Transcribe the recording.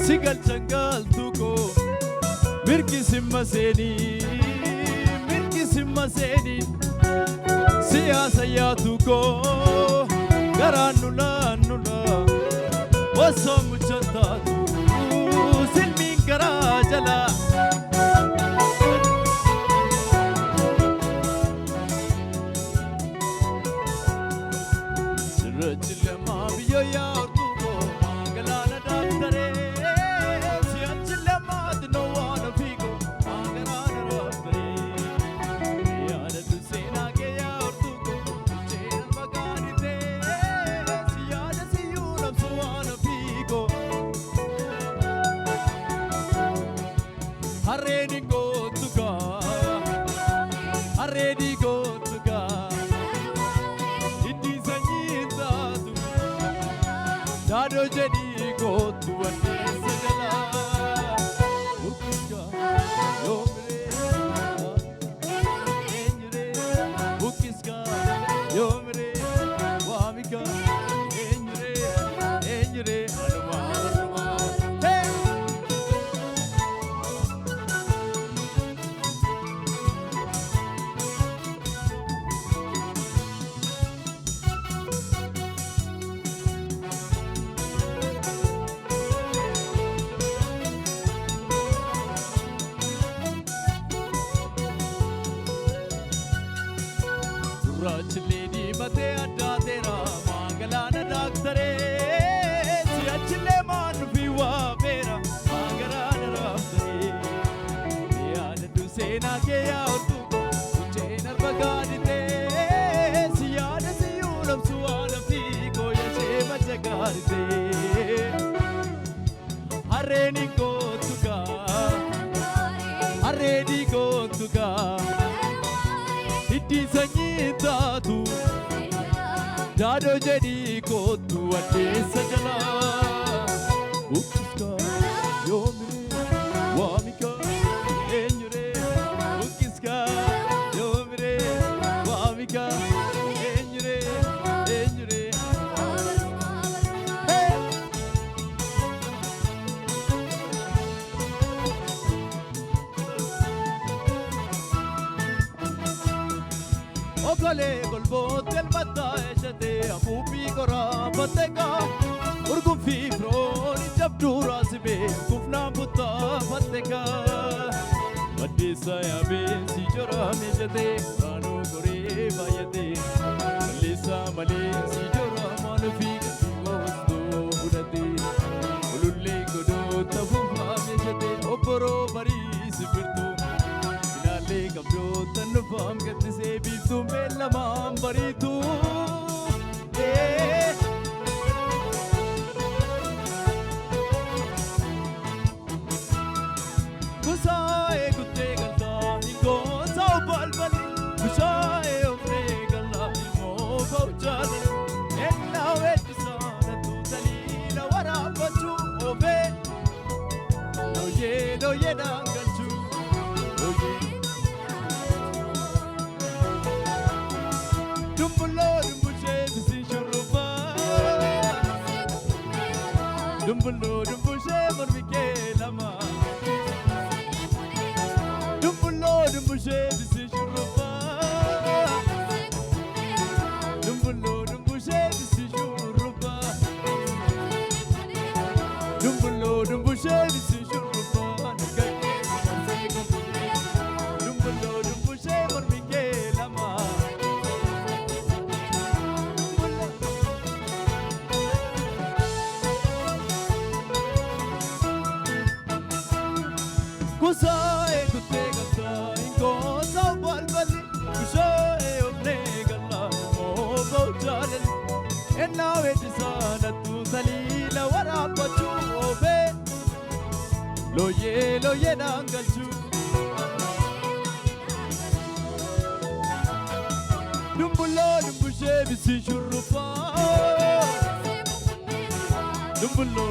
sigal changal tuko mirki simma seni siyasa ya tuko garanula nula wasam chatatu silmin garajala sirajle ma biyo ya tuko mangalana daktare siyajle ma dno wana figo mangalana daktare yara tu sena ke ya tuko chen magari te siyada siyuna suwana figo hareni go tuka Dado jadi go tu ane sajala Bukiska yomre enjre Bukiska yomre wamika enjre anuma hey Rachli mate adda tera mangalana daktare siyachle man viwa mera mangalana daktare yada tu sena ke ya tu chenar bagadite siyada siyulam suala fi ko ya se bajagarite hareni ko tuka Iti sanyita tu Dado jadi kotu ade sajala Bukiska yomre wamika enjre Bukiska yomre wamika enjre Hey Okale golbot el bata eshate apupi kora batega urgum fi froni jabdura sibe kufna butta batega badisa ya be si jora mejate anu kore bayate malisa male si jora manufi gosto budate ululle godo tafu mejate oporo bari sibirtu Sinale kabdo tanfam gat se bitu mela mam baritu Kusae kutte galta ingo sau balbal kusae omre galla mo bauchal enna wet sana tu dalila wara bachu obe no ye dangalchu Dumbulo dumbushe bisi shuruba Dumbulo dumbushe marvike lama Dumbulo dumbushe bisi shuruba Dumbulo dumbushe bisi shuruba Dumbulo dumbushe bisi shuruba Dumbulo dumbushe marvike lama Kusae kutte galta ingo sau balbali kusae omne galla mo bauchal enna vetisana tu salila wara pachu obe loye dangalchu Dumbulo dumbushe bisi shurupa Dumbulo